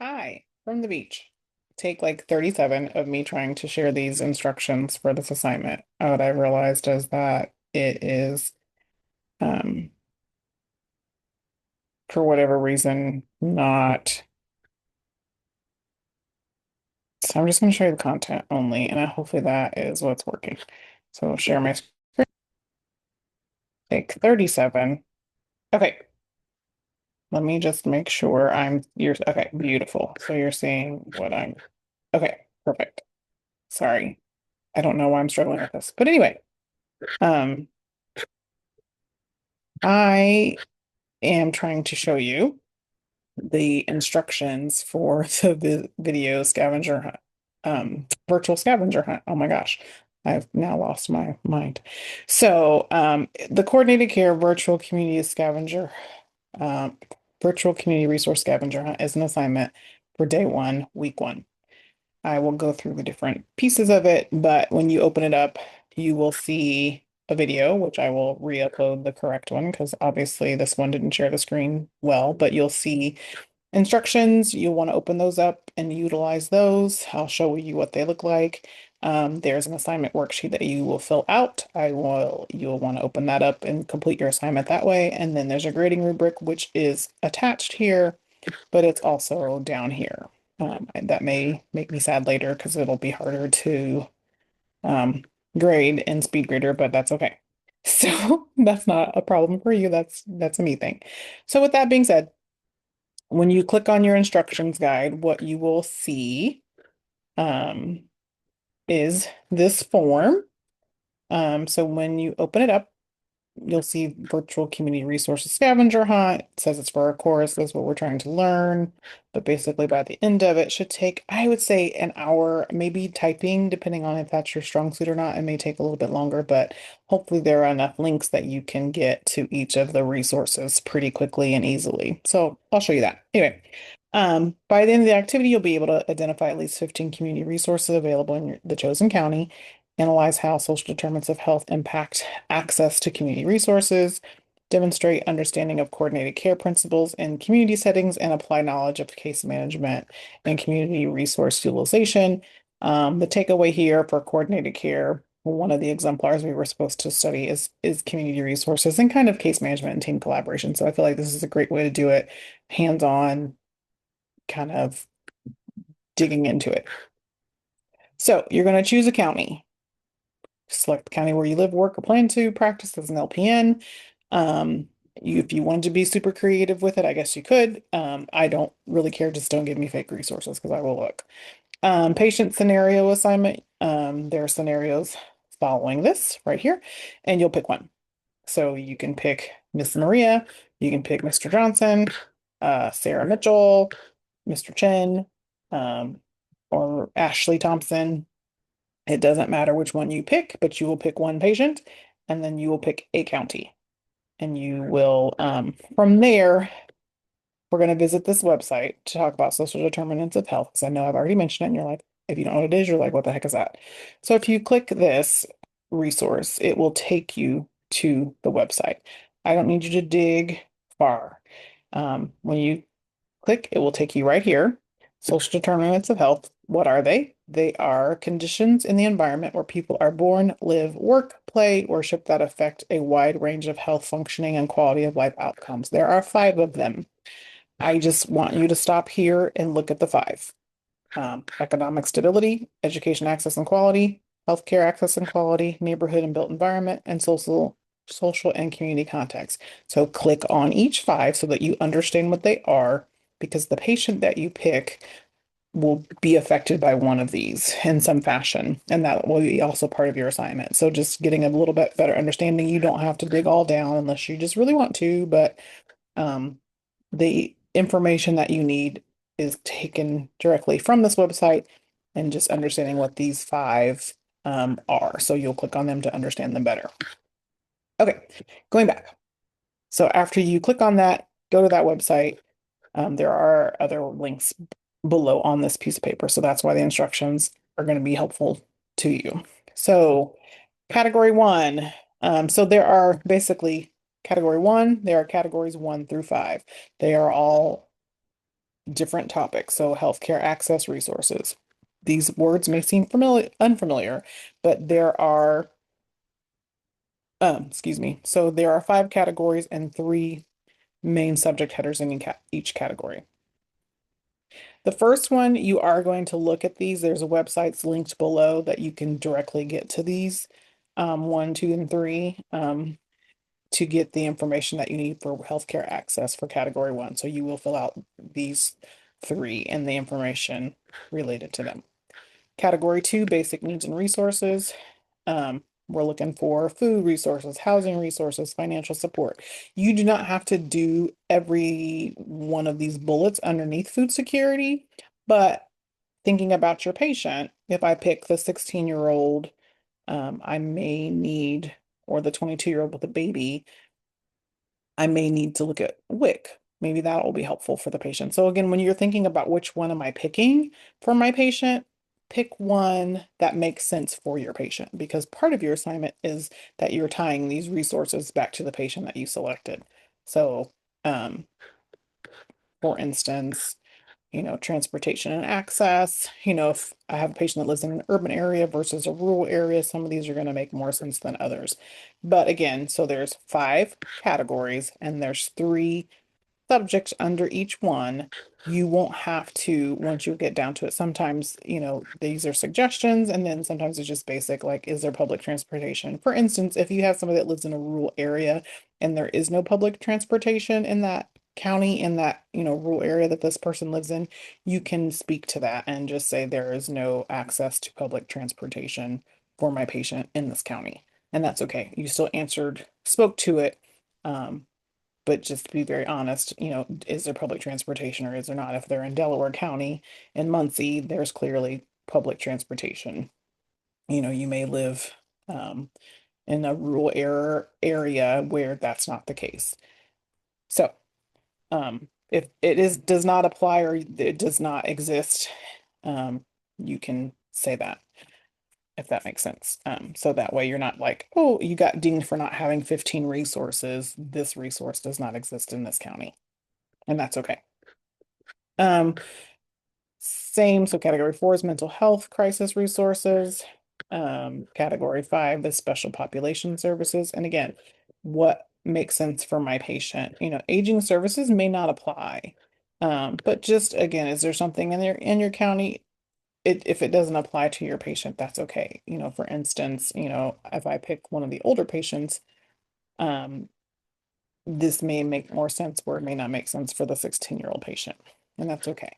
Hi, from the beach. Take like 37 of me trying to share these instructions for this assignment. What I realized is that it is, um, for whatever reason, not. So I'm just going to show you the content only, and hopefully that is what's working. So share my screen. Take 37. Okay, let me just make sure you're, okay, beautiful. So you're seeing what okay, perfect. Sorry. I don't know why I'm struggling with this. But anyway, um, I am trying to show you the instructions for the video scavenger hunt, virtual scavenger hunt. Oh my gosh, I've now lost my mind. So, the coordinated care um, virtual community resource scavenger hunt is an assignment for day one, week one. I will go through the different pieces of it, but when you open it up, you will see a video, which I will re-upload the correct one because obviously this one didn't share the screen well, but you'll see instructions. You'll want to open those up and utilize those. I'll show you what they look like. There's an assignment worksheet that you will fill out. You'll want to open that up and complete your assignment that way. And then there's a grading rubric, which is attached here, but it's also down here. And that may make me sad later because it'll be harder to um, grade in speed grader, but that's okay. So that's not a problem for you. That's a me thing. So with that being said, when you click on your instructions guide, what you will see um, is this form. So when you open it up, you'll see virtual community resources scavenger hunt. It says it's for a course. That's what we're trying to learn. But basically, by the end of it, should take, I would say, an hour, maybe typing, depending on if that's your strong suit or not. It may take a little bit longer, but hopefully there are enough links that you can get to each of the resources pretty quickly and easily. So I'll show you that. Anyway, by the end of the activity, you'll be able to identify at least 15 community resources available in the chosen county, analyze how social determinants of health impact access to community resources, demonstrate understanding of coordinated care principles in community settings, and apply knowledge of case management and community resource utilization. The takeaway here for coordinated care, one of the exemplars we were supposed to study is community resources and kind of case management and team collaboration. So I feel like this is a great way to do it hands-on, kind of digging into it. So you're going to choose a county. Select the county where you live, work, or plan to practice as an LPN. If you wanted to be super creative with it, I guess you could. I don't really care. Just don't give me fake resources because I will look. Patient scenario assignment. There are scenarios following this right here, and you'll pick one. So you can pick Miss Maria, you can pick Mr. Johnson, Sarah Mitchell, Mr. Chen, um, or Ashley Thompson. It doesn't matter which one you pick, but you will pick one patient and then you will pick a county. And you will, from there, we're going to visit this website to talk about social determinants of health. Because I know I've already mentioned it, and you're like, if you don't know what it is, you're like, what the heck is that? So if you click this resource, it will take you to the website. I don't need you to dig far. When you click, it will take you right here. Social determinants of health. What are they? They are conditions in the environment where people are born, live, work, play, worship that affect a wide range of health functioning and quality of life outcomes. There are 5 of them. I just want you to stop here and look at the 5. Economic stability, education access and quality, healthcare access and quality, neighborhood and built environment, and social and community context. So click on each 5 so that you understand what they are, because the patient that you pick will be affected by one of these in some fashion, and that will be also part of your assignment. So just getting a little bit better understanding. You don't have to dig all down unless you just really want to, but um, the information that you need is taken directly from this website, and just understanding what these 5 are. So you'll click on them to understand them better. Okay, going back. So after you click on that, go to that website. There are other links below on this piece of paper. So that's why the instructions are going to be helpful to you. So category 1. So there are basically category 1, there are categories 1 through 5. They are all different topics. So healthcare access resources. These words may seem familiar, unfamiliar, but there are, excuse me. So there are five categories and three main subject headers in each category. The first one, you are going to look at these. There's a websites linked below that you can directly get to these, one, two, and three, to get the information that you need for healthcare access for category one. So you will fill out these three and the information related to them. Category two, basic needs and resources. We're looking for food resources, housing resources, financial support. You do not have to do every one of these bullets underneath food security, but thinking about your patient, if I pick the 16-year-old, I may need, or the 22-year-old with a baby, I may need to look at WIC. Maybe that will be helpful for the patient. So again, when you're thinking about which one am I picking for my patient, pick one that makes sense for your patient because part of your assignment is that you're tying these resources back to the patient that you selected. So, um, for instance, transportation and access, if I have a patient that lives in an urban area versus a rural area, some of these are going to make more sense than others. But again, so there's five categories and there's three subjects under each one. You won't have to, once you get down to it, sometimes, these are suggestions, and then sometimes it's just basic, like, is there public transportation? For instance, if you have somebody that lives in a rural area and there is no public transportation in that county, in that, rural area that this person lives in, you can speak to that and just say there is no access to public transportation for my patient in this county. And that's okay. You still spoke to it. But just to be very honest, is there public transportation or is there not? If they're in Delaware County in Muncie, there's clearly public transportation. You may live in a rural area where that's not the case. So, if it does not apply or it does not exist, you can say that if that makes sense. So that way you're not like, oh, you got dinged for not having 15 resources. This resource does not exist in this county, and that's okay. Um, Same. So category four is mental health crisis resources. Category five is special population services. And again, what makes sense for my patient? Aging services may not apply. But just again, is there something in your county? If it doesn't apply to your patient, that's okay. For instance, if I pick one of the older patients, um, this may make more sense where it may not make sense for the 16-year-old patient, and that's okay.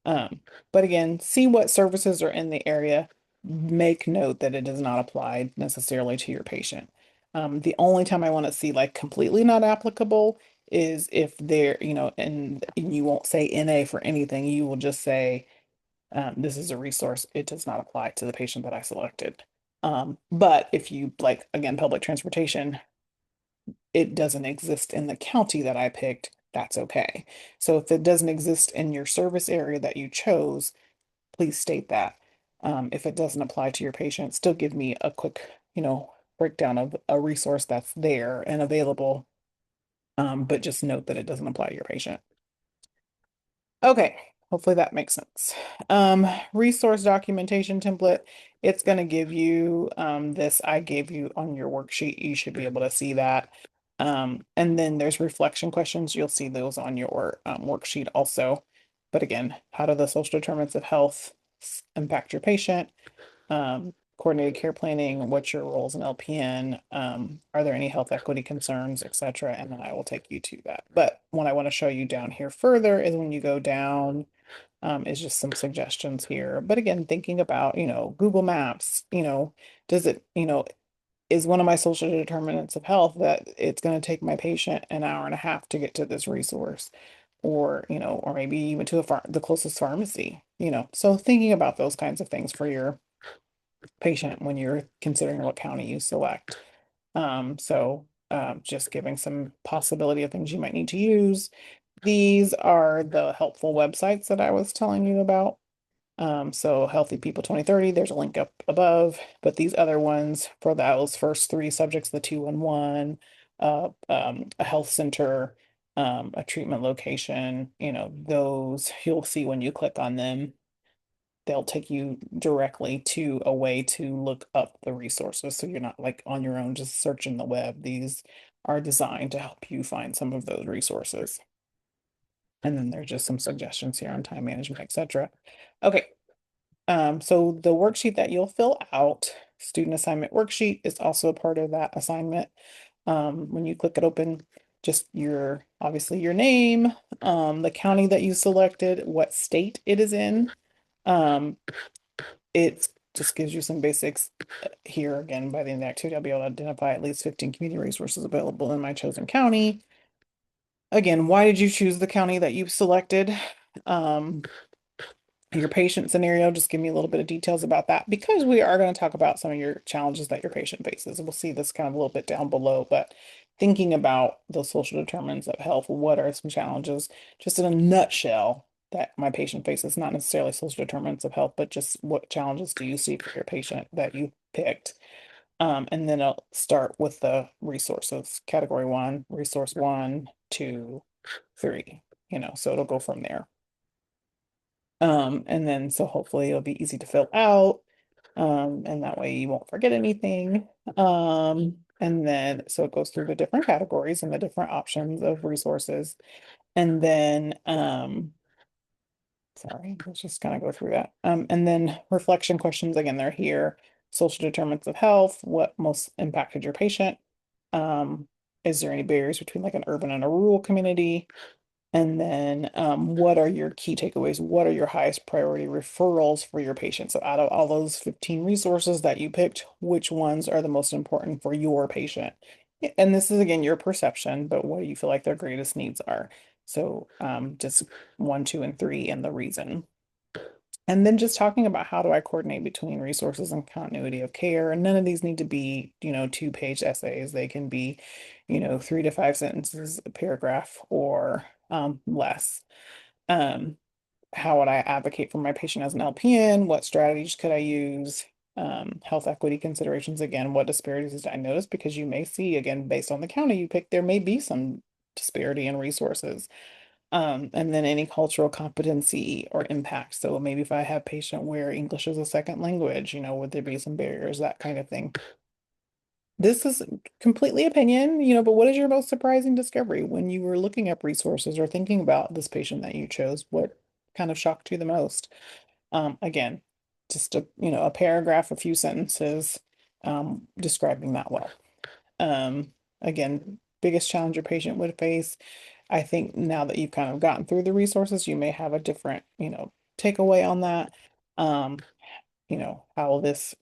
But again, see what services are in the area. Make note that it does not apply necessarily to your patient. The only time I want to see like completely not applicable is if they're, and you won't say NA for anything. You will just say, this is a resource. It does not apply to the patient that I selected. But if you like, again, public transportation, it doesn't exist in the county that I picked, that's okay. So if it doesn't exist in your service area that you chose, please state that. If it doesn't apply to your patient, still give me a quick, breakdown of a resource that's there and available. But just note that it doesn't apply to your patient. Okay, hopefully that makes sense. Resource documentation template, it's going to give you this I gave you on your worksheet. You should be able to see that. And then there's reflection questions. You'll see those on your worksheet also. But again, how do the social determinants of health impact your patient? Coordinated care planning, what's your roles in LPN? Are there any health equity concerns, etc.? And then I will take you to that. But what I want to show you down here further is when you go down, is just some suggestions here. But again, thinking about, Google Maps, does it, is one of my social determinants of health that it's going to take my patient an hour and a half to get to this resource, or or maybe even to the closest pharmacy, so thinking about those kinds of things for your patient when you're considering what county you select. Just giving some possibility of things you might need to use. These are the helpful websites that I was telling you about. So Healthy People 2030, there's a link up above, but these other ones for those first three subjects, the 211, a health center, a treatment location, those you'll see when you click on them. They'll take you directly to a way to look up the resources. So you're not like on your own just searching the web. These are designed to help you find some of those resources. And then there's just some suggestions here on time management, etc. Okay. So the worksheet that you'll fill out, student assignment worksheet, is also a part of that assignment. When you click it open, just obviously your name, the county that you selected, what state it is in. Um, it just gives you some basics here. Again, by the end of the activity, I'll be able to identify at least 15 community resources available in my chosen county. Again, why did you choose the county that you've selected? Um, your patient scenario, just give me a little bit of details about that, because we are going to talk about some of your challenges that your patient faces. We'll see this kind of a little bit down below, but thinking about the social determinants of health, what are some challenges, just in a nutshell, that my patient faces, not necessarily social determinants of health, but just what challenges do you see for your patient that you picked. And then I'll start with the resources, category one, resource one, two, three, so it'll go from there. And then so hopefully it'll be easy to fill out. And that way you won't forget anything. And then so it goes through the different categories and the different options of resources. And then sorry, let's just kind of go through that. And then reflection questions, again, they're here. Social determinants of health, what most impacted your patient? Um, is there any barriers between like an urban and a rural community? And then what are your key takeaways? What are your highest priority referrals for your patient? So out of all those 15 resources that you picked, which ones are the most important for your patient? And this is again your perception, but what do you feel like their greatest needs are? So just one, two, and three, and the reason. And then just talking about how do I coordinate between resources and continuity of care. And none of these need to be, 2-page essays. They can be, 3 to 5 sentences, a paragraph, or less. Um, how would I advocate for my patient as an LPN? What strategies could I use? Health equity considerations. Again, what disparities did I notice? Because you may see, again, based on the county you pick, there may be some disparity in resources. And then any cultural competency or impact. So maybe if I have patient where English is a second language, would there be some barriers, that kind of thing. This is completely opinion, but what is your most surprising discovery when you were looking up resources or thinking about this patient that you chose? What kind of shocked you the most? Again, just a paragraph, a few sentences, describing that well. Again, biggest challenge your patient would face. I think now that you've kind of gotten through the resources, you may have a different, takeaway on that. Um, how does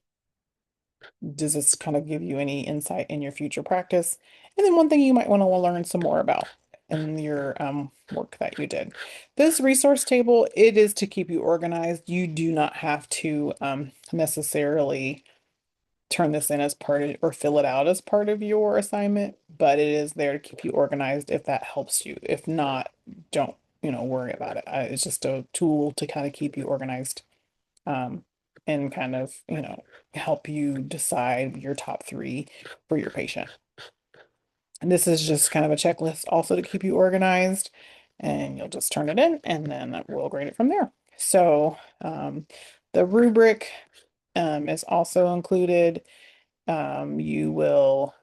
this kind of give you any insight in your future practice? And then one thing you might want to learn some more about in your work that you did. This resource table, it is to keep you organized. You do not have to necessarily turn this in as part of, or fill it out as part of your assignment, but it is there to keep you organized if that helps you. If not, don't, worry about it. It's just a tool to kind of keep you organized, um, and kind of, help you decide your top three for your patient. And this is just kind of a checklist also to keep you organized, and you'll just turn it in and then we'll grade it from there. So, the rubric, is also included. You will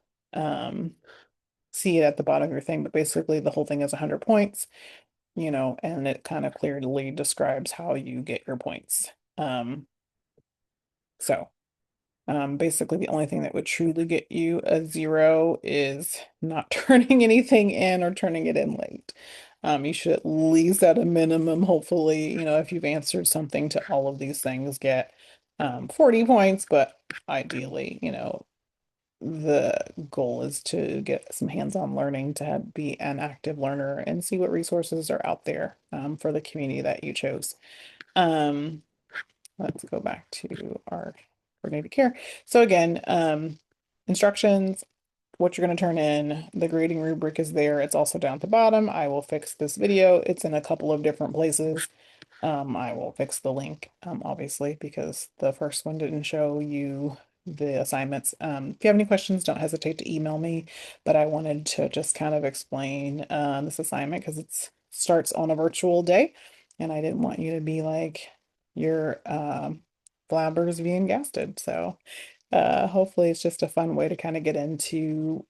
see it at the bottom of your thing, but basically the whole thing is 100 points, and it kind of clearly describes how you get your points. So basically the only thing that would truly get you a 0 is not turning anything in or turning it in late. You should at least at a minimum, hopefully, if you've answered something to all of these things, get 40 points, but ideally, the goal is to get some hands-on learning, to be an active learner and see what resources are out there for the community that you chose. Um, let's go back to our coordinated care. So again, instructions, what you're going to turn in, the grading rubric is there. It's also down at the bottom. I will fix this video. It's in a couple of different places. I will fix the link, obviously, because the first one didn't show you the assignments. If you have any questions, don't hesitate to email me. But I wanted to just kind of explain this assignment because it starts on a virtual day, and I didn't want you to be like your blabbers being gasted. So hopefully it's just a fun way to kind of get into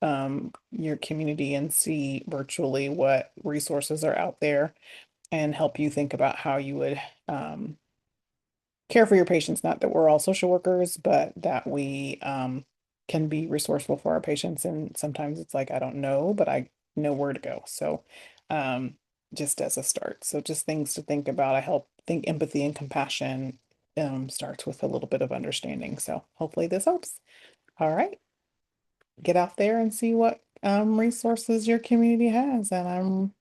your community and see virtually what resources are out there and help you think about how you would care for your patients. Not that we're all social workers, but that we can be resourceful for our patients. And sometimes it's like, I don't know, but I know where to go. So um, just as a start. So just things to think about. I help think empathy and compassion starts with a little bit of understanding. So hopefully this helps. All right. Get out there and see what resources your community has. And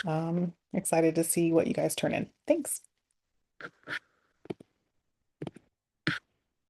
I'm excited to see what you guys turn in. Thanks.